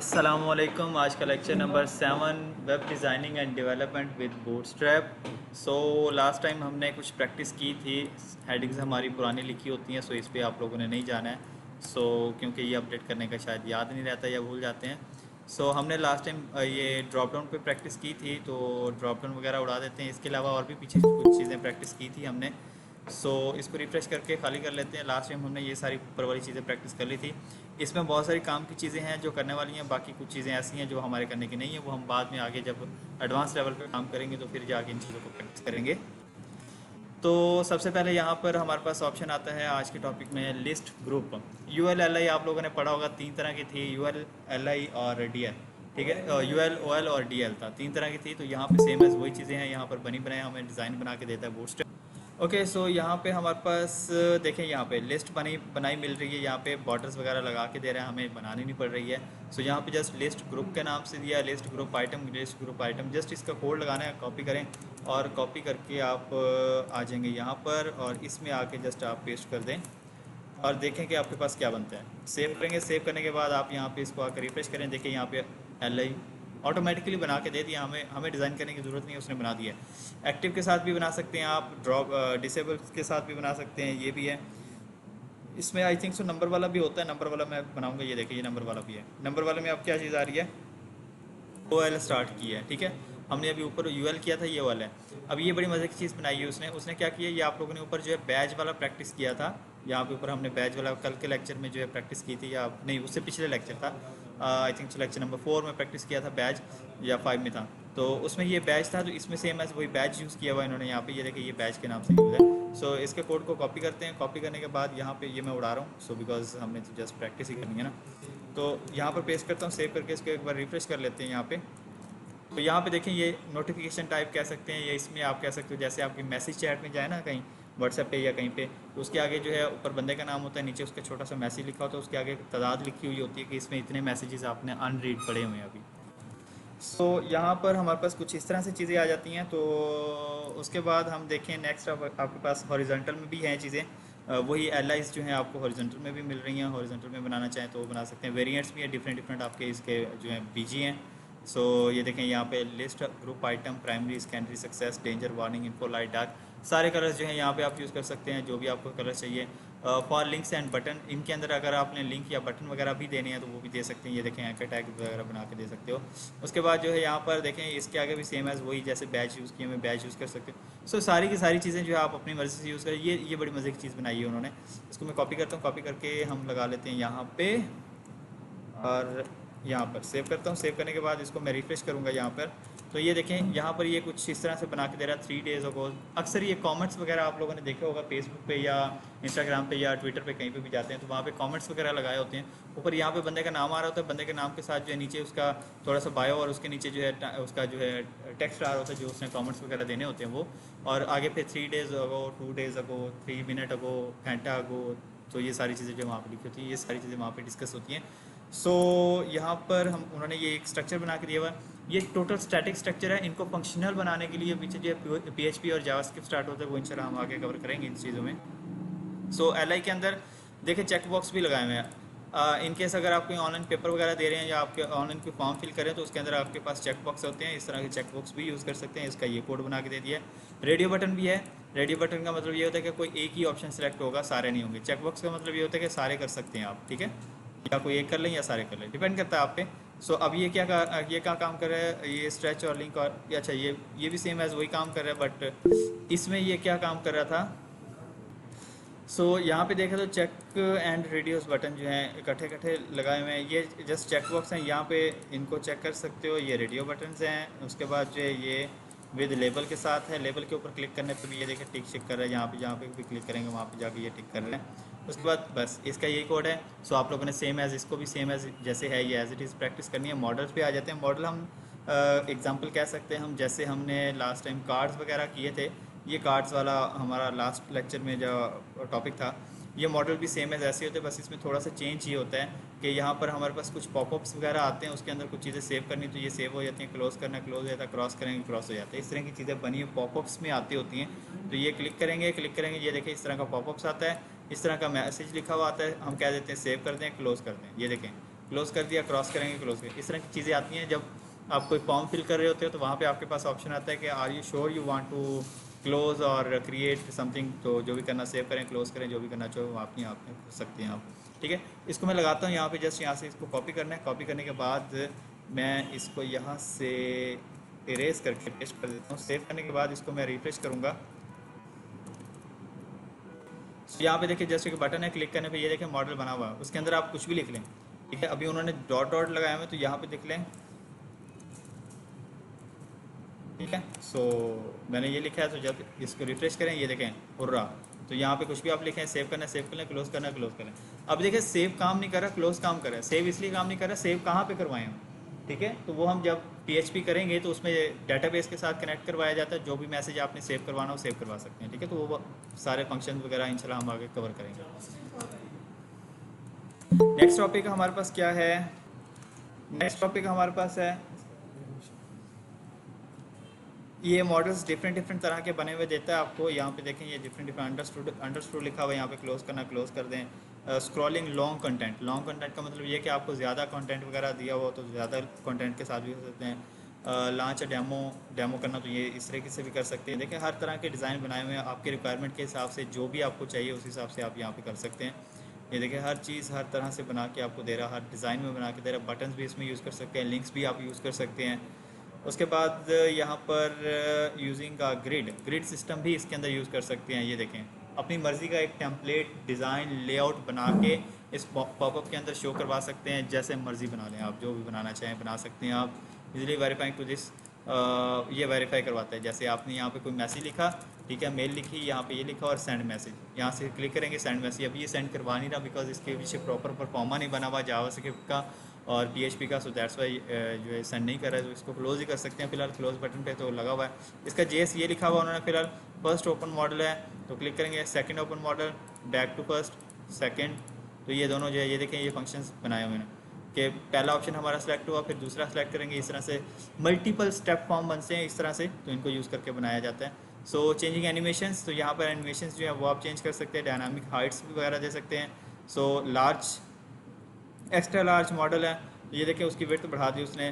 अस्सलामुअलैकुम। आज का lecture number 7, web designing and development with bootstrap. So last time हमने कुछ प्रैक्टिस की थी। हेडिंग्स हमारी पुरानी लिखी होती हैं, सो इस पे आप लोगों ने नहीं जाना है। क्योंकि ये अपडेट करने का शायद याद नहीं रहता या भूल जाते हैं। हमने लास्ट टाइम ये ड्रॉप डाउन पे प्रैक्टिस की थी, तो ड्रॉप डाउन वगैरह उड़ा देते हैं। इसके अलावा और भी पीछे कुछ चीज़ें प्रैक्टिस की थी हमने। इसको रिफ़्रेश करके खाली कर लेते हैं। लास्ट टाइम हमने ये सारी ऊपर वाली चीज़ें प्रैक्टिस कर ली थी। इसमें बहुत सारी काम की चीज़ें हैं जो करने वाली हैं, बाकी कुछ चीज़ें ऐसी हैं जो हमारे करने की नहीं है। वो हम बाद में आगे जब एडवांस लेवल पे काम करेंगे तो फिर जाके इन चीज़ों को प्रैक्टिस करेंगे। तो सबसे पहले यहाँ पर हमारे पास ऑप्शन आता है आज के टॉपिक में list group. U L L I आप लोगों ने पढ़ा होगा, 3 तरह की थी, यू एल एल आई और डी एल। ठीक है, यू एल ओ एल और डी एल था, 3 तरह की थी। तो यहाँ पे सेम एज वही चीज़ें हैं, यहाँ पर बनी बनाई हमें डिज़ाइन बना के देता है बूटस्ट्रैप। ओके, यहाँ पे हमारे पास देखें, यहाँ पे लिस्ट बनी बनाई मिल रही है। यहाँ पे बॉर्डर्स वगैरह लगा के दे रहे हैं, हमें बनानी नहीं पड़ रही है। यहाँ पे जस्ट लिस्ट ग्रुप के नाम से दिया है, list group item, list group item. Just इसका कोड लगाना है, कॉपी करें और कॉपी करके आप आ जाएंगे यहाँ पर और इसमें आके जस्ट आप पेस्ट कर दें और देखें कि आपके पास क्या बनता है। सेव करेंगे, सेव करने के बाद आप यहाँ पे इसको आकर रिफ्रेश करें। देखिए यहाँ पे एल आई ऑटोमेटिकली बना के दे दिया, हमें डिज़ाइन करने की ज़रूरत नहीं है, उसने बना दिया है। एक्टिव के साथ भी बना सकते हैं आप, ड्रॉप डिसेबल के साथ भी बना सकते हैं, ये भी है। इसमें आई थिंक सो नंबर वाला भी होता है, नंबर वाला मैं बनाऊंगा। ये देखिए, ये नंबर वाला भी है। नंबर वाले में अब क्या चीज़ आ रही है, ओ एल स्टार्ट की है। ठीक है, हमने अभी ऊपर यू एल किया था, ये वाला है। अब ये बड़ी मज़े की चीज़ बनाई है उसने क्या किया, ये आप लोगों ने ऊपर जो है बैच वाला प्रैक्टिस किया था। यहाँ पे ऊपर हमने बैच वाला कल के लेक्चर में जो है प्रैक्टिस की थी, या नहीं उससे पिछले लेक्चर था, आई थिंक लेक्चर नंबर 4 में प्रैक्टिस किया था बैच, या 5 में था। तो उसमें ये बैच था, तो इसमें सेम एज वही बैच यूज़ किया हुआ इन्होंने यहाँ पे। ये देखिए, ये बैच के नाम से यूज़ है। इसके कोड को कॉपी करते हैं। कॉपी करने के बाद यहाँ पे ये मैं उड़ा रहा हूँ, बिकॉज हमने तो जस्ट प्रैक्टिस ही करनी है ना। तो यहाँ पर पेस्ट करता हूँ, सेव करके इसको एक बार रिफ्रेश कर लेते हैं यहाँ पे। तो यहाँ पे देखें, ये नोटिफिकेशन टाइप कह सकते हैं, या इसमें आप कह सकते हो जैसे आपकी मैसेज चैट में जाए ना कहीं व्हाट्सएप पे या कहीं पे, तो उसके आगे जो है ऊपर बंदे का नाम होता है, नीचे उसका छोटा सा मैसेज लिखा होता है, उसके आगे तादाद लिखी हुई होती है कि इसमें इतने मैसेजेस आपने अनरीड पड़े हुए हैं अभी। यहाँ पर हमारे पास कुछ इस तरह से चीज़ें आ जाती हैं। तो उसके बाद हम देखें नेक्स्ट, आपके पास हॉरिजॉन्टल में भी हैं चीज़ें। वही एलाइज जो हैं आपको हॉरिजॉन्टल में भी मिल रही हैं। हॉरिजॉन्टल में बनाना चाहें तो वो बना सकते हैं। वेरिएंट्स भी हैं, डिफरेंट डिफरेंट आपके इसके जो हैं बीजी हैं। ये देखें यहाँ पे list group item, primary, secondary, success, danger, warning, info, light, dark, सारे कलर्स जो हैं यहाँ पे आप यूज़ कर सकते हैं, जो भी आपको कलर चाहिए। फॉर लिंक्स एंड बटन, इनके अंदर अगर आपने लिंक या बटन वगैरह भी देने हैं तो वो भी दे सकते हैं। ये देखें, एंकर टैग वगैरह बना के दे सकते हो। उसके बाद जो है यहाँ पर देखें, इसके आगे भी सेम एज़ वही, जैसे बैच यूज़ किए में बैच यूज़ कर सकते हो। सारी की सारी चीज़ें जो है आप अपनी मर्ज़ी से यूज़ करें। ये बड़ी मज़े की चीज़ बनाई है उन्होंने। इसको मैं कॉपी करता हूँ, कॉपी करके हम लगा लेते हैं यहाँ पे और यहाँ पर सेव करता हूँ। सेव करने के बाद इसको मैं रिफ्रेश करूँगा यहाँ पर। तो ये देखें, यहाँ पर ये कुछ इस तरह से बना के दे रहा है, 3 days अगो। अक्सर ये कमेंट्स वगैरह आप लोगों ने देखे होगा फेसबुक पे या इंस्टाग्राम पे या ट्विटर पे, कहीं पे भी जाते हैं तो वहाँ पे कमेंट्स वगैरह लगाए होते हैं। ऊपर यहाँ पे बंदे का नाम आ रहा होता है, बंदे के नाम के साथ जो है नीचे उसका थोड़ा सा बायो, और उसके नीचे जो है उसका जो है टेक्स्ट आ रहा होता है, जो उसने कमेंट्स वगैरह देने होते हैं वो। और आगे पे 3 days अगो, 2 days अगो, 3 minute अगो, घंटा अगो। तो ये सारी चीज़ें जो वहाँ पर लिखी होती हैं, ये सारी चीज़ें वहाँ पर डिस्कस होती हैं। यहाँ पर उन्होंने ये एक स्ट्रक्चर बना के दिया हुआ है। ये टोटल स्टैटिक स्ट्रक्चर है। इनको फंक्शनल बनाने के लिए पीछे जो है PHP और जावास्क्रिप्ट स्टार्ट होता है, वो इंशाल्लाह हम आगे कवर करेंगे इन चीज़ों में। एल आई के अंदर देखिए चेक बॉक्स भी लगाए हुए हैं। इन केस अगर आप कोई ऑनलाइन पेपर वगैरह दे रहे हैं या आपके ऑनलाइन कोई फॉर्म फिल करें तो उसके अंदर आपके पास चेक बॉक्स होते हैं। इस तरह के चेक बॉक्स भी यूज़ कर सकते हैं। इसका ये कोड बना के दे दिया है। रेडियो बटन भी है। रेडियो बटन का मतलब ये होता है कि कोई एक ही ऑप्शन सेलेक्ट होगा, सारे नहीं होंगे। चेक बॉक्स का मतलब ये होता है कि सारे कर सकते हैं आप, ठीक है, या कोई एक कर लें या सारे कर लें, डिपेंड करता है आप पे। अब ये क्या काम कर रहा है, ये स्ट्रेच और लिंक, और अच्छा ये भी सेम एज वही काम कर रहा है, बट इसमें ये क्या काम कर रहा था। यहाँ पे देखा तो चेक एंड रेडियस बटन जो हैं इकट्ठे इकट्ठे लगाए हुए हैं। ये जस्ट चेक बॉक्स हैं, यहाँ पे इनको चेक कर सकते हो। ये रेडियो बटन्स हैं। उसके बाद जो है ये विद लेबल के साथ है। लेबल के ऊपर क्लिक करने पे भी ये देखिए टिक चिक कर रहा है। यहाँ पे जहाँ पे भी क्लिक करेंगे वहाँ पे जाके ये टिक कर रहे हैं। उसके बाद बस इसका यही कोड है। आप लोगों ने सेम एज़ इसको भी सेम एज़ जैसे है ये एज़ इट इज़ प्रैक्टिस करनी है। मॉडल्स पे आ जाते हैं। मॉडल हम एग्जांपल कह सकते हैं हम, जैसे हमने लास्ट टाइम कार्ड्स वगैरह किए थे, ये कार्ड्स वाला हमारा लास्ट लेक्चर में जो टॉपिक था, ये मॉडल भी सेम एज ऐसे होते हैं, बस इसमें थोड़ा सा चेंज ये होता है कि यहाँ पर हमारे पास कुछ पॉपअप्स वगैरह आते हैं, उसके अंदर कुछ चीज़ें सेव करनी तो ये सेव हो जाती हैं, क्लोज़ करना क्लोज हो जाता है, क्रॉस करेंगे क्रॉस हो जाता है। इस तरह की चीज़ें बनी हुई पॉपअप्स में आती होती हैं। तो ये क्लिक करेंगे ये देखें इस तरह का पॉपअप्स आता है, इस तरह का मैसेज लिखा हुआ आता है, हम कह देते हैं सेव कर दें, क्लोज़ कर दें। ये देखें क्लोज़ कर दिया, क्रॉस करेंगे, क्लोज़ करेंगे, इस तरह की चीज़ें आती हैं। जब आप कोई फॉर्म फिल कर रहे होते हो तो वहाँ पे आपके पास ऑप्शन आता है कि are you sure you want to close और क्रिएट समथिंग। तो जो भी करना सेव करें, क्लोज़ करें, जो भी करना चाहो आप नहीं, आप कर सकते हैं आप। ठीक है, इसको मैं लगाता हूँ यहाँ पे, जस्ट यहाँ से इसको कॉपी करना है। कॉपी करने के बाद मैं इसको यहाँ से इरेज करके पेस्ट कर देता हूँ। सेव करने के बाद इसको मैं रिफ्रेश करूँगा। यहाँ पे देखिए जस्ट एक बटन है, क्लिक करने पे ये देखिए मॉडल बना हुआ है, उसके अंदर आप कुछ भी लिख लें। ठीक है, अभी उन्होंने डॉट डॉट लगाया हुआ है तो यहाँ पे लिख लें। ठीक है, सो मैंने ये लिखा है, तो जब इसको रिफ्रेश करें ये देखें हुर्रा, तो यहाँ पे कुछ भी आप लिखें, सेव करना सेव कर लें, क्लोज करना क्लोज करें। अब देखिए सेव काम नहीं कर रहा, क्लोज काम कर रहा है। सेव इसलिए काम नहीं कर रहा, सेव कहाँ पे करवाएं हम? ठीक है, तो वो हम जब PHP करेंगे तो उसमें डेटाबेस के साथ कनेक्ट करवाया जाता है। जो भी मैसेज आपने सेव करवाना हो सेव करवा सकते हैं। ठीक है, तो वो सारे फंक्शन वगैरह इंशाल्लाह हम आगे कवर करेंगे। नेक्स्ट टॉपिक हमारे पास क्या है? नेक्स्ट टॉपिक हमारे पास है ये मॉडल्स डिफरेंट डिफरेंट तरह के बने हुए देता है आपको। यहाँ पे देखें ये डिफरेंट डिफरेंट अंडरस्टूड लिखा हुआ है, यहाँ पे क्लोज करना क्लोज कर दें। Scrolling long content, long content का मतलब ये कि आपको ज़्यादा कंटेंट वगैरह दिया हुआ तो ज़्यादा कंटेंट के साथ भी कर सकते हैं। लॉन्च डेमो करना तो ये इस तरीके से भी कर सकते हैं। देखिए हर तरह के डिज़ाइन बनाए हुए हैं, आपके रिक्वायरमेंट के हिसाब से जो भी आपको चाहिए उस हिसाब से आप यहाँ पे कर सकते हैं। ये देखिए हर चीज़ हर तरह से बना के आपको दे रहा, हर डिज़ाइन में बना के दे रहा। बटन्स भी इसमें यूज़ कर सकते हैं, लिंक्स भी आप यूज़ कर सकते हैं। उसके बाद यहाँ पर यूजिंग का ग्रिड सिस्टम भी इसके अंदर यूज़ कर सकते हैं। ये देखें अपनी मर्ज़ी का एक टेम्पलेट डिज़ाइन लेआउट बना के इस पॉपअप के अंदर शो करवा सकते हैं। जैसे मर्ज़ी बना लें आप, जो भी बनाना चाहें बना सकते हैं आप। इजीली वेरीफाइंग टू दिस, ये वेरीफाई करवाता है। जैसे आपने यहाँ पे कोई मैसेज लिखा, ठीक है, मेल लिखी, यहाँ पे ये लिखा और सेंड मैसेज, यहाँ से क्लिक करेंगे सेंड मैसेज। अभी ये सेंड करवा नहीं रहा बिकॉज इसके पीछे प्रॉपर परफॉर्मा नहीं बना हुआ जावास्क्रिप्ट का और PHP का, सो दैट्स वाई जो है सेंड नहीं कर रहा है। तो इसको क्लोज ही कर सकते हैं फिलहाल, क्लोज बटन पे तो लगा हुआ है। इसका JS ये लिखा हुआ उन्होंने फिलहाल। फर्स्ट ओपन मॉडल है तो क्लिक करेंगे, second open modal, back to first, second. तो ये दोनों जो है ये देखें ये फंक्शंस बनाए हुए हैं कि पहला ऑप्शन हमारा सेलेक्ट हुआ, फिर दूसरा सेलेक्ट करेंगे। इस तरह से मल्टीपल स्टेप फॉर्म बनते हैं इस तरह से, तो इनको यूज़ करके बनाया जाता है। सो चेंजिंग एनिमेशंस, तो यहाँ पर एनिमेशंस जो है वो आप चेंज कर सकते हैं, डायनामिक हाइट्स भी वगैरह दे सकते हैं। So large extra large model है, ये देखिए उसकी विड्थ बढ़ा दी उसने।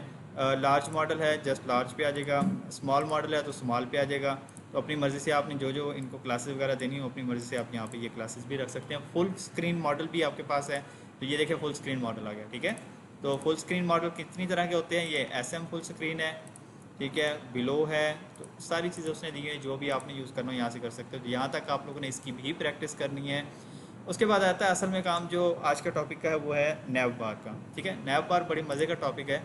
लार्ज मॉडल है जस्ट लार्ज पे आ जाएगा, स्मॉल मॉडल है तो स्मॉल पे आ जाएगा। तो अपनी मर्ज़ी से आपने जो जो इनको क्लासेस वगैरह देनी हो अपनी मर्ज़ी से आप यहाँ पे ये क्लासेस भी रख सकते हैं। फुल स्क्रीन मॉडल भी आपके पास है, तो ये देखिए फुल स्क्रीन मॉडल आ गया। ठीक है, तो फुल स्क्रीन मॉडल कितनी तरह के होते हैं? ये SM फुल स्क्रीन है, ठीक है, बिलो है, तो सारी चीज़ें उसने दी है। जो भी आपने यूज़ करना हो यहाँ से कर सकते हो। तो यहाँ तक आप लोगों ने इसकी भी प्रैक्टिस करनी है। उसके बाद आता है असल में काम जो आज का टॉपिक का है, वो है नैव बार का। ठीक है, नैव बार बड़ी मज़े का टॉपिक है।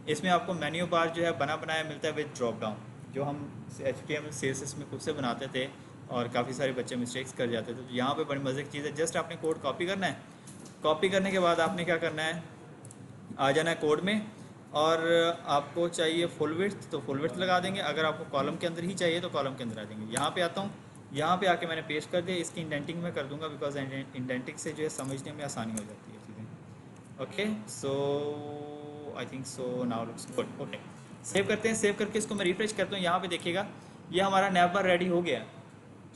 इसमें आपको मेन्यू बार जो है बना बनाया मिलता है विद ड्रॉप डाउन, जो हम HTML CSS में खुद से बनाते थे और काफ़ी सारे बच्चे मिस्टेक्स कर जाते थे। तो यहाँ पे बड़ी मज़े की चीज़ है, जस्ट आपने कोड कॉपी करना है। कॉपी करने के बाद आपने क्या करना है, आ जाना है कोड में, और आपको चाहिए फुल विड्थ तो फुल विड्थ लगा देंगे। अगर आपको कॉलम के अंदर ही चाहिए तो कॉलम के अंदर आ जाएंगे। यहाँ पे आता हूँ, यहाँ पे आके मैंने पेस्ट कर दिया। इसकी इंडेंटिंग में कर दूंगा बिकॉज इंडेंटिंग से जो है समझने में आसानी हो जाती है चीज़ें। Okay, so I think so now looks good. Okay, save करते हैं। सेव करके इसको मैं रिफ्रेश करता हूँ। यहाँ पे देखिएगा ये हमारा नैव बार रेडी हो गया।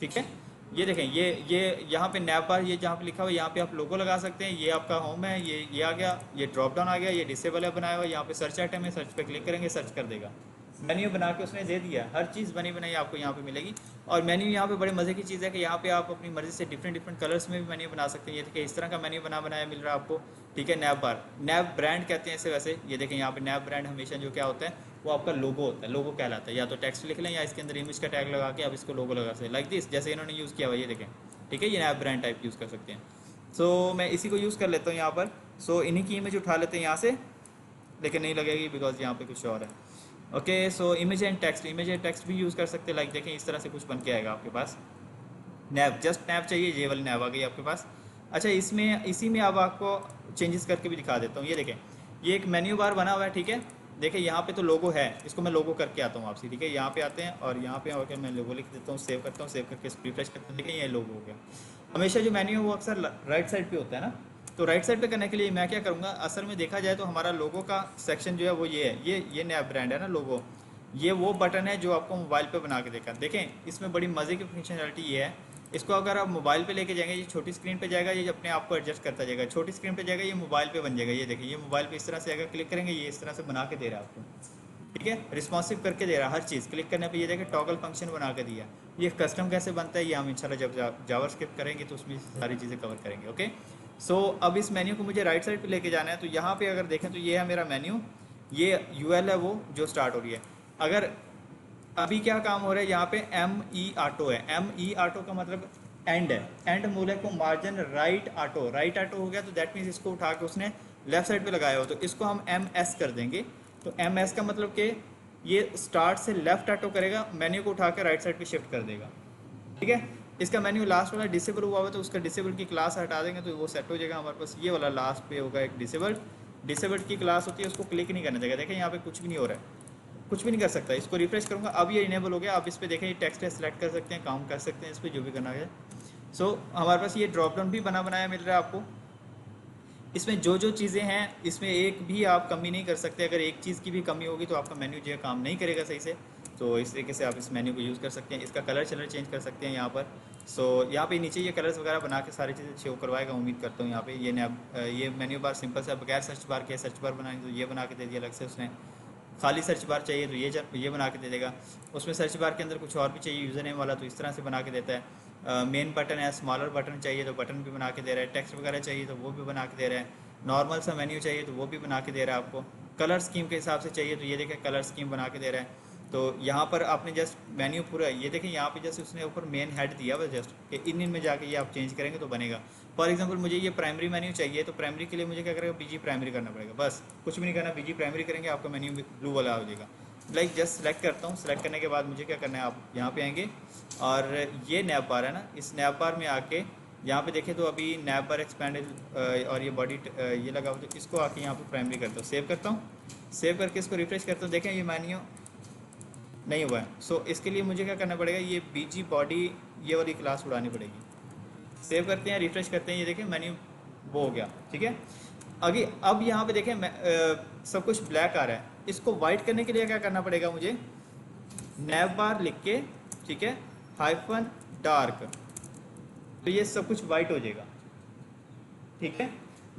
ठीक है, ये देखें ये यहाँ पे नैव बार, ये जहाँ पे लिखा हुआ है यहाँ पे आप लोगो लगा सकते हैं। ये आपका होम है, ये आ गया, ये ड्रॉप डाउन आ गया, ये डिसेबल है बनाया हुआ। यहाँ पे सर्च आइटम है, सर्च पे क्लिक करेंगे, सर्च कर देगा। मेन्यू बना के उसने दे दिया, हर चीज़ बनी बनाई आपको यहाँ पे मिलेगी। और मेन्यू यहाँ पे बड़े मज़े की चीज़ है कि यहाँ पे आप अपनी मर्ज़ी से डिफरेंट डिफरेंट कलर्स में भी मेन्यू बना सकते हैं। ये देखिए इस तरह का मेन्यू बनाया मिल रहा है आपको। ठीक है, नैव बार, नैव ब्रांड कहते हैं इसे वैसे। ये देखें यहाँ पे नैव ब्रांड हमेशा जो क्या होता है वो आपका लोगो होता है, लोगो कहलाता है। या तो टेक्स्ट लिख लें या इसके अंदर इमेज का टैग लगा के आप इसको लोगो लगा सकते हैं, लाइक दिस, जैसे इन्होंने यूज़ किया हुआ। ये देखें, ठीक है, ये नैव ब्रांड टाइप यूज़ कर सकते हैं। सो मैं इसी को यूज़ कर लेता हूँ यहाँ पर। सो इन्हीं की इमेज उठा लेते हैं यहाँ से, लेकिन नहीं लगेगी बिकॉज यहाँ पे कुछ और है। Okay, so image and text भी यूज़ कर सकते हैं। लाइक देखें इस तरह से कुछ बन के आएगा आपके पास। नैव, जस्ट नैव चाहिए, ये वाली नैव आ गई आपके पास। अच्छा, इसमें इसी में अब आपको चेंजेस करके भी दिखा देता हूँ। ये देखें ये एक मेन्यू बार बना हुआ है। ठीक है, देखिए यहाँ पे तो लोगो है, इसको मैं लोगो करके आता हूँ आपसे। ठीक है, यहाँ पे आते हैं और यहाँ पे आकर मैं लोगो लिख देता हूँ, सेव करता हूँ, सेव करके रिफ्रेश करता हूँ। देखिए ये लोगो हो गया। हमेशा जो मेन्यू है वो अक्सर राइट साइड पे होता है ना, तो राइट साइड पे करने के लिए मैं क्या करूँगा, असल में देखा जाए तो हमारा लोगो का सेक्शन जो है वो ये है, ये नया ब्रांड है ना लोगो। ये वो बटन है जो आपको मोबाइल पे बना के देखा। देखें इसमें बड़ी मज़े की फंक्शनलिटी ये है इसको अगर आप मोबाइल पे लेके जाएंगे, ये छोटी स्क्रीन पे जाएगा, ये अपने आप को एडजस्ट करता जाएगा, छोटी स्क्रीन पे जाएगा, ये मोबाइल पे बन जाएगा। ये देखिए, ये मोबाइल पे इस तरह से आएगा, क्लिक करेंगे, ये इस तरह से बना के दे रहा है आपको। ठीक है, रिस्पॉन्सिव करके दे रहा है हर चीज़। क्लिक करने पे ये देखिए टॉगल फंक्शन बना के दिया। ये कस्टम कैसे बनता है ये हम इंशाल्लाह जब जावास्क्रिप्ट करेंगे तो उसमें सारी चीज़ें कवर करेंगे। ओके, सो अब इस मेन्यू को मुझे राइट साइड पे लेके जाना है। तो यहाँ पे अगर देखें तो ये है मेरा मेन्यू, ये यूएल है वो जो स्टार्ट हो रही है। अगर अभी क्या काम हो रहा है यहाँ पे, एम ई ऑटो है। एम ई ऑटो का मतलब एंड है, एंड मूल है को margin right auto, right auto हो गया तो दैट मीन्स इसको उठा के उसने लेफ्ट साइड पे लगाया हो, तो इसको हम एम एस कर देंगे। तो एम एस का मतलब कि ये स्टार्ट से लेफ्ट ऑटो करेगा, मेन्यू को उठा के राइट साइड पे शिफ्ट कर देगा। ठीक है, इसका मेन्यू लास्ट वाला डिसेबल हुआ हुआ तो उसका डिसेबल की क्लास हटा देंगे तो वो सेट हो जाएगा हमारे पास। ये वाला लास्ट पे होगा एक डिसेबल्ड, डिसेबल्ड की क्लास होती है, उसको क्लिक नहीं करना चाहिए। देखें यहाँ पे कुछ भी नहीं हो रहा है, कुछ भी नहीं कर सकता। इसको रिफ्रेश करूँगा, अब ये इनेबल हो गया। आप इस पर देखें, ये टेक्स्ट है, सेलेक्ट कर सकते हैं, काम कर सकते हैं इस पर जो भी करना है। सो हमारे पास ये ड्रॉप डाउन भी बना बनाया मिल रहा है आपको। इसमें जो जो चीज़ें हैं इसमें एक भी आप कमी नहीं कर सकते। अगर एक चीज़ की भी कमी होगी तो आपका मेन्यू जो है काम नहीं करेगा सही से। तो इस तरीके से आप इस मेन्यू को यूज़ कर सकते हैं। इसका कलर चेंज कर सकते हैं यहाँ पर। सो यहाँ पे नीचे ये कलर्स वगैरह बना के सारी चीज़ें शो करवाएगा, उम्मीद करता हूँ। यहाँ पे ये मेन्यू बार सिंपल से बगैर सर्च बार के, सर्च बार बनाएंगे तो ये बना के दे दिया अलग से उसने। खाली सर्च बार चाहिए तो ये बना के दे देगा। उसमें सर्च बार के अंदर कुछ और भी चाहिए यूज़र नेम वाला तो इस तरह से बना के देता है। मेन बटन है, स्मॉलर बटन चाहिए तो बटन भी बना के दे रहा है। टेक्स्ट वगैरह चाहिए तो वो भी बना के दे रहा है। नॉर्मल सा मेन्यू चाहिए तो वो भी बना के दे रहा है आपको। कलर स्कीम के हिसाब से चाहिए तो ये देखें कलर स्कीम बना के दे रहा है। तो यहाँ पर आपने जस्ट मेन्यू पूरा, ये देखें यहाँ पे जस्ट उसने ऊपर मेन हेड दिया हुआ जस्ट कि इन में जाके ये आप चेंज करेंगे तो बनेगा। फॉर एग्जांपल मुझे ये प्राइमरी मेन्यू चाहिए तो प्राइमरी के लिए मुझे क्या करेगा, बीजी प्राइमरी करना पड़ेगा। बस कुछ भी नहीं करना, बीजी प्राइमरी करेंगे आपका मेन्यू ब्लू वाला हो जाएगा। लाइक जस्ट सेलेक्ट करता हूँ, सेलेक्ट करने के बाद मुझे क्या करना है, आप यहाँ पे आएंगे और ये नैप बार है ना, इस नैप बार में आके यहाँ पे देखें तो अभी नैप बार एक्सपेंड और ये बॉडी ये लगा हुआ, तो इसको आके यहाँ पे प्राइमरी करता हूँ, सेव करता हूँ। सेव करके इसको रिफ्रेश करता हूँ, देखें ये मेन्यू नहीं हुआ है। सो इसके लिए मुझे क्या करना पड़ेगा, ये बीजी बॉडी ये वाली क्लास उड़ानी पड़ेगी। सेव करते हैं, रिफ्रेश करते हैं, ये देखें मेन्यू वो हो गया। ठीक है, आगे अब यहाँ पे देखें सब कुछ ब्लैक आ रहा है। इसको वाइट करने के लिए क्या करना पड़ेगा मुझे, नैव बार लिख के, ठीक है, हाइफन डार्क, तो ये सब कुछ वाइट हो जाएगा। ठीक है,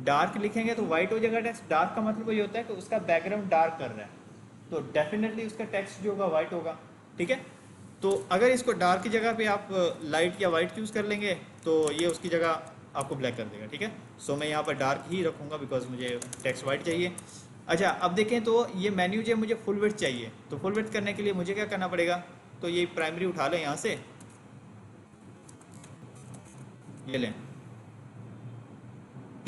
डार्क लिखेंगे तो वाइट हो जाएगा टेक्स्ट। डार्क का मतलब ये होता है कि उसका बैकग्राउंड डार्क कर रहा है, तो डेफिनेटली उसका टेक्स्ट जो होगा वाइट होगा। ठीक है, तो अगर इसको डार्क की जगह पे आप लाइट या वाइट यूज़ कर लेंगे तो ये उसकी जगह आपको ब्लैक कर देगा। ठीक है, सो मैं यहाँ पर डार्क ही रखूँगा बिकॉज मुझे टेक्स्ट वाइट चाहिए। अच्छा, अब देखें तो ये मेन्यू जो है मुझे फुल विड्थ चाहिए, तो फुल विड्थ करने के लिए मुझे क्या करना पड़ेगा, तो ये प्राइमरी उठा लें यहाँ से, ये लें।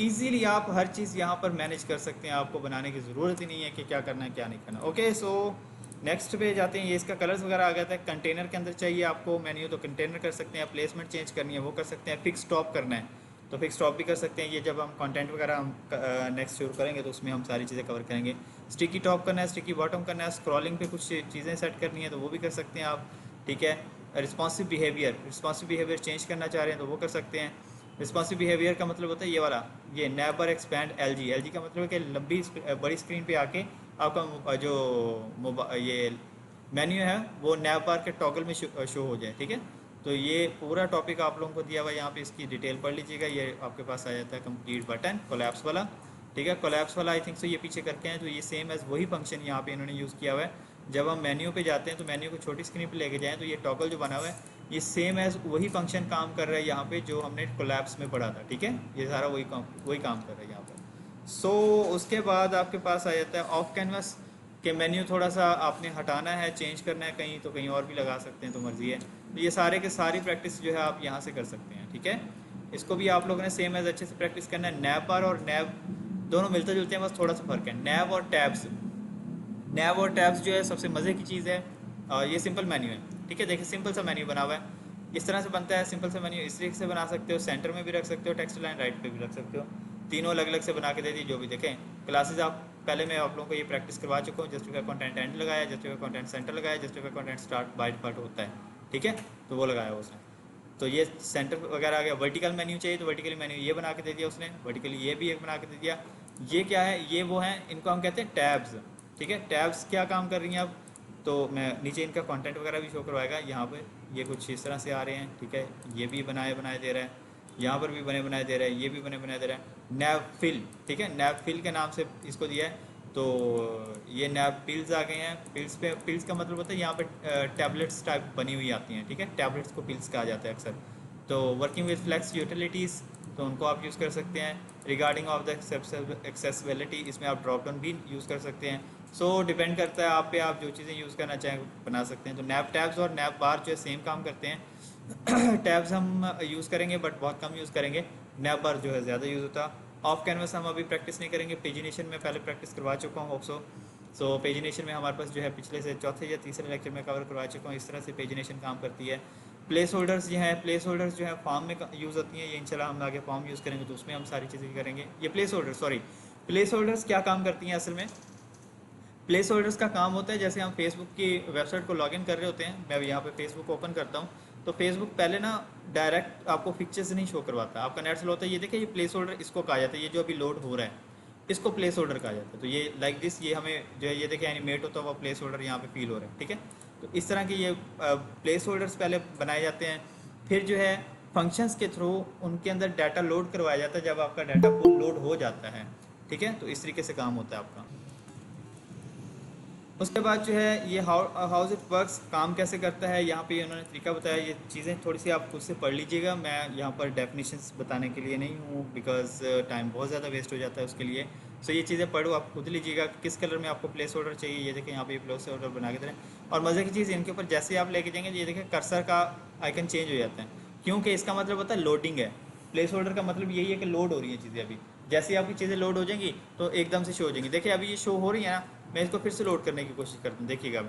इजीली आप हर चीज़ यहाँ पर मैनेज कर सकते हैं, आपको बनाने की ज़रूरत ही नहीं है कि क्या करना है क्या नहीं करना। ओके, सो नेक्स्ट पे जाते हैं। ये इसका कलर्स वगैरह आ गया था। कंटेनर के अंदर चाहिए आपको मेन्यू तो कंटेनर कर सकते हैं, प्लेसमेंट चेंज करनी है वो कर सकते हैं, फिक्स टॉप करना है तो फिक्स टॉप भी कर सकते हैं। ये जब हम कंटेंट वगैरह हम नेक्स्ट शुरू करेंगे तो उसमें हम सारी चीज़ें कवर करेंगे। स्टिकी टॉप करना है, स्टिकी बॉटम करना है, स्क्रॉलिंग पे कुछ चीज़ें सेट करनी है तो वो भी कर सकते हैं आप। ठीक है, रिस्पॉन्सिव बिहेवियर चेंज करना चाह रहे हैं तो वो कर सकते हैं। रिस्पॉन्सिव बिहेवियर का मतलब होता है ये वाला, ये नेवर एक्सपैंड एल जी का मतलब है कि लंबी बड़ी स्क्रीन पे आके आपका जो ये मेन्यू है वो नैव बार के टॉगल में शो हो जाए। ठीक है, तो ये पूरा टॉपिक आप लोगों को दिया हुआ है, यहाँ पे इसकी डिटेल पढ़ लीजिएगा। ये आपके पास आ जाता है कंप्लीट बटन कोलैप्स वाला। ठीक है, कोलैप्स वाला आई थिंक सो ये पीछे करके हैं तो ये सेम एज वही फंक्शन यहाँ पे इन्होंने यूज़ किया हुआ है। जब हम मेन्यू पे जाते हैं तो मेन्यू को छोटी स्क्रीन पे लेके जाएं तो ये टॉगल जो बना हुआ है ये सेम एज वही फंक्शन काम कर रहा है यहाँ पे जो हमने कोलैप्स में पढ़ा था। ठीक है, ये सारा वही काम कर रहा है यहाँ पर। सो उसके बाद आपके पास आ जाता है ऑफ कैनवस के मेन्यू, थोड़ा सा आपने हटाना है, चेंज करना है कहीं तो कहीं और भी लगा सकते हैं, तो मर्जी है। तो ये सारे के सारी प्रैक्टिस जो है आप यहाँ से कर सकते हैं। ठीक है, इसको भी आप लोगों ने सेम एज अच्छे से प्रैक्टिस करना है। नैव बार और नैव दोनों मिलते जुलते हैं, बस थोड़ा सा फर्क है। नैव और टैब्स जो है सबसे मज़े की चीज़ है। और ये सिंपल मेन्यू है। ठीक है, देखिए सिंपल सा मेन्यू बना हुआ है, इस तरह से बनता है। सिंपल सा मेन्यू इस तरीके से बना सकते हो, सेंटर में भी रख सकते हो, टेक्स्ट लाइन राइट पे भी रख सकते हो, तीनों अलग अलग से बना के दे दी। जो भी देखें क्लासेज आप पहले मैं आप लोगों को ये प्रैक्टिस करवा चुका हूँ। जस्टिफाई कंटेंट एंड लगाया, जस्टिफाई कंटेंट सेंटर लगाया, justify content start by default होता है। ठीक है, तो वो लगाया उसने। तो ये सेंटर वगैरह आ गया। वर्टिकल मेन्यू चाहिए तो वर्टिकली मेन्यू ये बना के दे दिया उसने, वर्टिकली ये भी एक बना के दे दिया। ये क्या है, ये वो हैं, इनको हम कहते हैं टैब्स। ठीक है, टैब्स क्या काम कर रही हैं अब, तो मैं नीचे इनका कंटेंट वगैरह भी शो करवाएगा। यहाँ पे ये कुछ इस तरह से आ रहे हैं, ठीक है। ये भी बनाए बनाए दे रहा है, यहाँ पर भी बने बनाए दे रहा है, ये भी बने बनाए दे रहा है। नैव फिल, ठीक है, नैव फिल के नाम से इसको दिया है। तो ये नैव पिल्स आ गए हैं। पिल्स पे, पिल्स का मतलब होता है यहाँ पे टैबलेट्स टाइप बनी हुई आती हैं, ठीक है। टैबलेट्स को पिल्स कहा जाता है अक्सर। तो वर्किंग विद फ्लेक्स यूटिलिटीज़, तो उनको आप यूज़ कर सकते हैं। रिगार्डिंग ऑफ द एक्सेसिबिलिटी, इसमें आप ड्रॉप डाउन भी यूज़ कर सकते हैं। सो डिपेंड करता है आप पे, आप जो चीज़ें यूज़ करना चाहें बना सकते हैं। तो नैप टैब्स और नैप बार जो है सेम काम करते हैं। टैब्स हम यूज़ करेंगे बट बहुत कम यूज़ करेंगे, नैप बार जो है ज़्यादा यूज़ होता है। ऑफ कैनवस हम अभी प्रैक्टिस नहीं करेंगे, पेजिनेशन में पहले प्रैक्टिस करवा चुका हूँ ऑप्सो। सो पेजिनेशन में हमारे पास जो है पिछले से चौथे या तीसरे लेक्चर में कवर करवा चुका हूँ। इस तरह से पेजिनेशन काम करती है। प्लेस होल्डर्स जो हैं, प्लेस होल्डर्स जो है फॉर्म में यूज़ होती हैं। ये इंशाल्लाह हम आगे फॉर्म यूज़ करेंगे तो उसमें हम सारी चीज़ें करेंगे। ये place holder, sorry, place holders क्या काम करती हैं असल में? प्लेस होल्डर्स का काम होता है जैसे हम फेसबुक की वेबसाइट को लॉगिन कर रहे होते हैं। मैं यहाँ पे फेसबुक ओपन करता हूँ तो फेसबुक पहले ना डायरेक्ट आपको पिक्चर्स नहीं शो करवाता, आपका नेट स्लो होता है। ये देखिए, ये प्लेस होल्डर इसको कहा जाता है, ये जो अभी लोड हो रहा है इसको प्लेस होल्डर कहा जाता है। तो ये लाइक दिस, ये हमें जो है ये देखिए एनिमेट होता हुआ प्लेस होल्डर यहाँ पे फील हो रहा है, ठीक है। तो इस तरह के ये प्लेस होल्डर्स पहले बनाए जाते हैं। फिर जो है फंक्शंस के थ्रू उनके अंदर डाटा लोड करवाया जाता है जब आपका डाटा फुल लोड हो जाता है, ठीक है। तो इस तरीके से काम होता है आपका। उसके बाद जो है ये हाउस इट वर्क्स, काम कैसे करता है, यहाँ पे उन्होंने तरीका बताया। ये चीज़ें थोड़ी सी आप खुद से पढ़ लीजिएगा, मैं यहाँ पर डेफिनेशंस बताने के लिए नहीं हूँ बिकॉज टाइम बहुत ज़्यादा वेस्ट हो जाता है उसके लिए। सो ये चीज़ें पढ़ो, आप खुद लीजिएगा किस कलर में आपको प्लेस ऑर्डर चाहिए। ये देखें यहाँ पे प्लेस ऑर्डर बना के दे रहे हैं। और मज़े की चीज़, इनके ऊपर जैसे आप लेके जाएंगे ये देखें कर्सर का आइकन चेंज हो जाता है, क्योंकि इसका मतलब होता है लोडिंग है। प्लेस ऑर्डर का मतलब यही है कि लोड हो रही है चीज़ें। अभी जैसे आपकी चीज़ें लोड हो जाएंगी तो एकदम से शो हो जाएंगी। देखिए अभी ये शो हो रही है ना, मैं इसको फिर से लोड करने की कोशिश करता हूँ। देखिएगा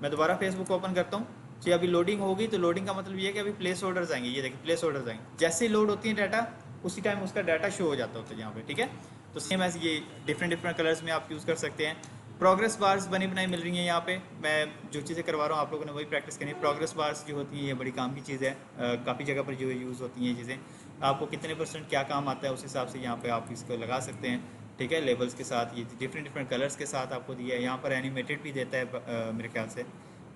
मैं दोबारा फेसबुक ओपन करता हूँ जी, अभी लोडिंग होगी। तो लोडिंग का मतलब ये है कि अभी प्लेस ऑर्डर्स आएंगे। ये देखिए प्लेस ऑर्डर्स आएंगे, जैसे ही लोड होती है डाटा उसी टाइम उसका डाटा शो हो जाता होता है यहाँ पे, ठीक है। तो सेम ऐसे ये डिफरेंट डिफरेंट कलर्स में आप यूज़ कर सकते हैं। प्रोग्रेस बार्स बनी बनाई मिल रही हैं यहाँ पे। मैं जो चीज़ें करवा रहा हूँ आप लोगों ने वही प्रैक्टिस करनी है। प्रोग्रेस बार्स जो होती हैं ये बड़ी काम की चीज़ है, काफ़ी जगह पर जो यूज़ होती हैं ये चीज़ें। आपको कितने % क्या काम आता है उस हिसाब से यहाँ पे आप इसको लगा सकते हैं, ठीक है। लेबल्स के साथ ये डिफरेंट डिफरेंट कलर्स के साथ आपको दिया है। यहाँ पर एनिमेटेड भी देता है मेरे ख्याल से,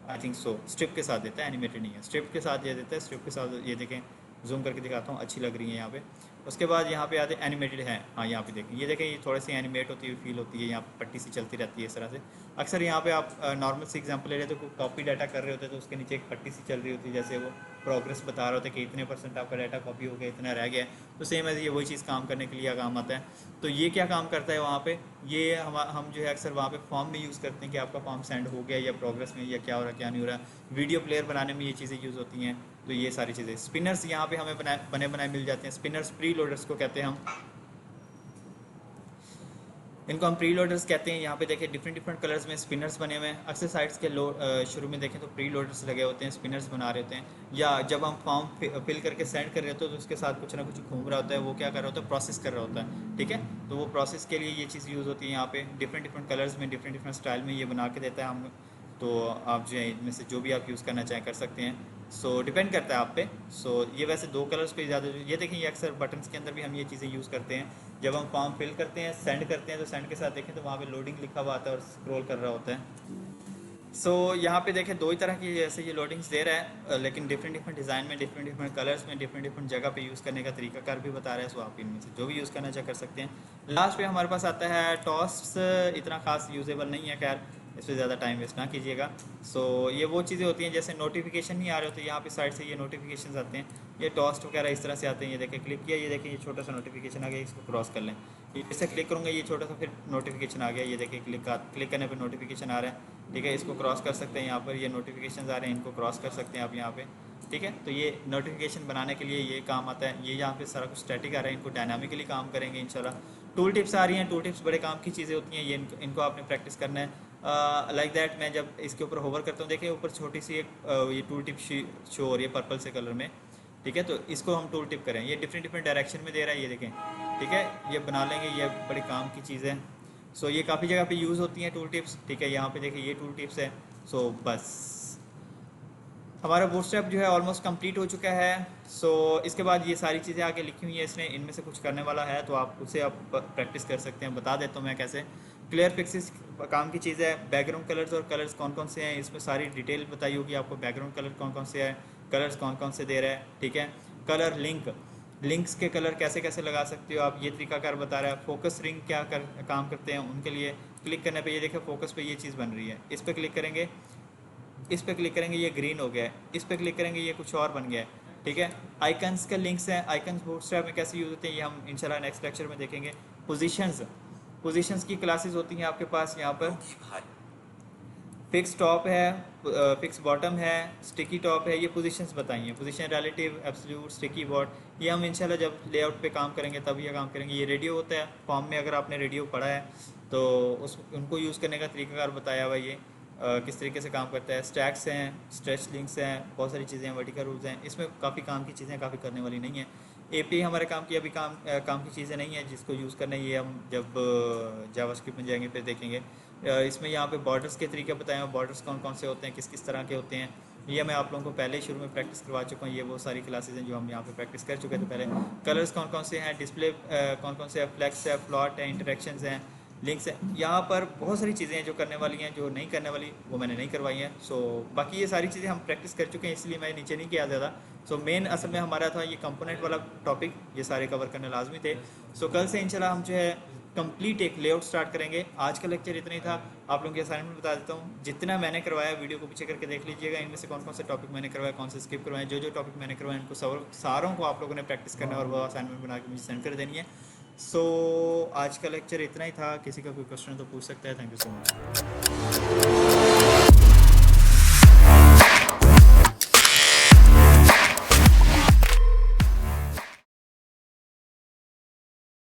आई थिंक सो। स्ट्रिप के साथ देता है, एनिमेटेड नहीं है, स्ट्रिप के साथ ये देता है। स्ट्रिप के साथ ये देखें, जूम करके दिखाता हूँ, अच्छी लग रही है यहाँ पे। उसके बाद यहाँ पे आते एनिमेटेड है, हाँ यहाँ पे देखें, ये देखें ये थोड़ी सी एनिमेट होती हुई फील होती है, यहाँ पे पट्टी सी चलती रहती है इस तरह से। अक्सर यहाँ पे आप नॉर्मल सी एग्जांपल ले रहे थे, कोई कॉपी डाटा कर रहे होते तो उसके नीचे एक पट्टी सी चल रही होती है, जैसे वो प्रोग्रेस बता रहे होते कि इतने % आपका डाटा कॉपी हो गया, इतना रह गया। तो सेम ऐसे ये वही चीज़ काम करने के लिए काम आता है। तो ये क्या काम करता है वहाँ पे, ये हम जो है अक्सर वहाँ पे फॉर्म में यूज़ करते हैं कि आपका फॉर्म सेंड हो गया या प्रोग्रेस में, या क्या हो रहा है क्या नहीं हो रहा। वीडियो प्लेयर बनाने में ये चीज़ें यूज़ होती हैं। तो ये सारी चीज़ें, स्पिनर्स यहाँ पे हमें बने बनाए मिल जाते हैं। स्पिनर्स प्री लोडर्स को कहते हैं हम, इनको हम प्री लोडर्स कहते हैं। यहाँ पे देखें डिफरेंट डिफरेंट कलर्स में स्पिनर्स बने हुए हैं। अक्सर साइट्स के शुरू में देखें तो प्री लोडर्स लगे होते हैं, स्पिनर्स बना रहे होते हैं। या जब हम फॉर्म फिल करके सेंड कर रहे होते हैं तो उसके साथ कुछ ना कुछ घूम रहा होता है, वो क्या कर रहा होता है, प्रोसेस कर रहा होता है, ठीक है। तो वो प्रोसेस के लिए ये चीज़ यूज़ होती है। यहाँ पे डिफरेंट डिफरेंट कलर्स में डिफरेंट डिफरेंट स्टाइल में ये बना के देता है हम। तो आप जो है इनमें से जो भी आप यूज़ करना चाहें कर सकते हैं। सो डिपेंड करता है आप पे। सो ये वैसे 2 कलर्स पे ज़्यादा, ये देखें ये अक्सर बटन्स के अंदर भी हम ये चीज़ें यूज़ करते हैं। जब हम फॉर्म फिल करते हैं, सेंड करते हैं, तो सेंड के साथ देखें तो वहाँ पे लोडिंग लिखा हुआ आता है और स्क्रॉल कर रहा होता है। सो यहाँ पे देखें 2 ही तरह की जैसे ये लोडिंग्स दे रहा है, लेकिन डिफरेंट डिफरेंट डिज़ाइन में, डिफरेंट डिफरेंट कलर्स में, डिफरेंट डिफरेंट जगह पे यूज़ करने का तरीका कार भी बता रहा है। सो आप इनमें से जो भी यूज़ करना चाह कर सकते हैं। लास्ट पे हमारे पास आता है टॉस्ट्स, इतना खास यूजेबल नहीं है, खैर इस पर ज़्यादा टाइम वेस्ट ना कीजिएगा। सो ये वो चीज़ें होती हैं जैसे नोटिफिकेशन नहीं आ रहे होते, यहाँ पे साइड से ये नोटिफिकेशन आते हैं, ये टॉस्ट वगैरह इस तरह से आते हैं। ये देखें क्लिक किया, ये देखें ये छोटा सा नोटिफिकेशन आ गया, इसको क्रॉस कर लें। इससे क्लिक करूँगा ये छोटा सा फिर नोटिफिकेशन आ गया, ये देखें क्लिक करने पर नोटिफिकेशन आ रहा है, ठीक है। इसको क्रॉस कर सकते हैं, यहाँ पर ये नोटिफिकेशन आ रहे हैं, इनको क्रॉस कर सकते हैं आप यहाँ पे, ठीक है। तो ये नोटिफिकेशन बनाने के लिए ये काम आता है। ये यहाँ पे सारा कुछ स्टैटिक आ रहा है, इनको डायनामिकली काम करेंगे इंशाल्लाह। टूल टिप्स आ रही हैं, टूल टिप्स बड़े काम की चीज़ें होती हैं, ये इनको आपने प्रैक्टिस करना है। लाइक दैट मैं जब इसके ऊपर होवर करता हूँ, देखिए ऊपर छोटी सी एक ये टूल टिप शो हो रही है पर्पल से कलर में, ठीक है। तो इसको हम टूल टिप करें, ये डिफरेंट डिफरेंट डायरेक्शन में दे रहा है, ये देखें, ठीक है। ये बना लेंगे, ये बड़ी काम की चीज़ है। सो ये काफ़ी जगह पे यूज़ होती हैं टूल टिप्स, ठीक है। यहाँ पे देखिए ये टूल टिप्स है। सो बस हमारा बूटस्ट्रैप जो है ऑलमोस्ट कंप्लीट हो चुका है। सो इसके बाद ये सारी चीज़ें आगे लिखी हुई हैं इसने, इनमें से कुछ करने वाला है तो आप उससे आप प्रैक्टिस कर सकते हैं। बता देता हूँ मैं कैसे। क्लियर पिक्सेस काम की चीज़ है। बैकग्राउंड कलर्स और कलर्स कौन कौन से हैं इसमें सारी डिटेल बताई होगी आपको। बैकग्राउंड कलर कौन कौन से हैं, कलर्स कौन कौन से दे रहा है, ठीक है। कलर लिंक, लिंक्स के कलर कैसे कैसे लगा सकते हो आप, ये तरीकाकार बता रहा है। फोकस रिंग क्या काम करते हैं उनके लिए। क्लिक करने पे ये देखिए फोकस पे ये चीज़ बन रही है, इस पर क्लिक करेंगे, इस पर क्लिक करेंगे ये ग्रीन हो गया है, इस पर क्लिक करेंगे ये कुछ और बन गया है, ठीक है। आइकन्स के लिंक्स हैं, आइकन्स बूटस्ट्रैप में कैसे यूज़ होते हैं ये हम इंशाल्लाह नेक्स्ट लेक्चर में देखेंगे। पोजीशंस, पोजीशंस की क्लासेस होती हैं आपके पास यहाँ पर। फिक्स टॉप है, फिक्स बॉटम है, स्टिकी टॉप है, ये पोजीशंस बताई हैं। Position relative, absolute, sticky bottom, ये हम इंशाल्लाह जब लेआउट पे काम करेंगे तब ये काम करेंगे। ये रेडियो होता है, फॉर्म में अगर आपने रेडियो पढ़ा है तो उस उनको यूज़ करने का तरीकाकार बताया हुआ ये किस तरीके से काम करता है। स्टैक्स हैं, स्ट्रेच लिंक्स हैं, बहुत सारी चीज़ें हैं, वर्टिकल रूल्स हैं, इसमें काफ़ी काम की चीज़ें, काफ़ी करने वाली नहीं है। एपी हमारे काम की अभी काम की चीज़ें नहीं है जिसको यूज़ करना है, ये हम जब जावास्क्रिप्ट में जाएंगे फिर देखेंगे। इसमें यहाँ पे बॉर्डर्स के तरीके बताए हैं, बॉर्डर्स कौन कौन से होते हैं, किस किस तरह के होते हैं, ये मैं आप लोगों को पहले ही शुरू में प्रैक्टिस करवा चुका हूँ। ये वो सारी क्लासेस हैं जो हम यहाँ पे प्रैक्टिस कर चुके थे पहले। कलर्स कौन कौन से हैं, डिस्प्ले कौन कौन से है, फ्लैक्स है, फ्लॉट है, इंटरेक्शंस हैं, लिंक्स है। यहाँ पर बहुत सारी चीज़ें हैं जो करने वाली हैं, जो नहीं करने वाली वो मैंने नहीं करवाई हैं। सो बाकी ये सारी चीज़ें हम प्रैक्टिस कर चुके हैं, इसलिए मैं नीचे नहीं किया ज़्यादा। सो मेन असल में हमारा था ये कंपोनेंट वाला टॉपिक, ये सारे कवर करने लाजमी थे। सो कल से इंशाल्लाह हम जो है कंप्लीट एक लेआउट स्टार्ट करेंगे। आज का लेक्चर इतना ही था, आप लोगों की असाइनमेंट बता देता हूँ। जितना मैंने करवाया वीडियो को पीछे करके देख लीजिएगा, इनमें से कौन कौन से टॉपिक मैंने करवाया, कौन से स्किप करवाए, जो जो टॉपिक मैंने करवाए इनको सारों को आप लोगों ने प्रैक्टिस करना है और वो असाइनमेंट बना के मुझे सेंड कर देनी है। सो आज का लेक्चर इतना ही था, किसी का कोई क्वेश्चन तो पूछ सकता है। Thank you so much.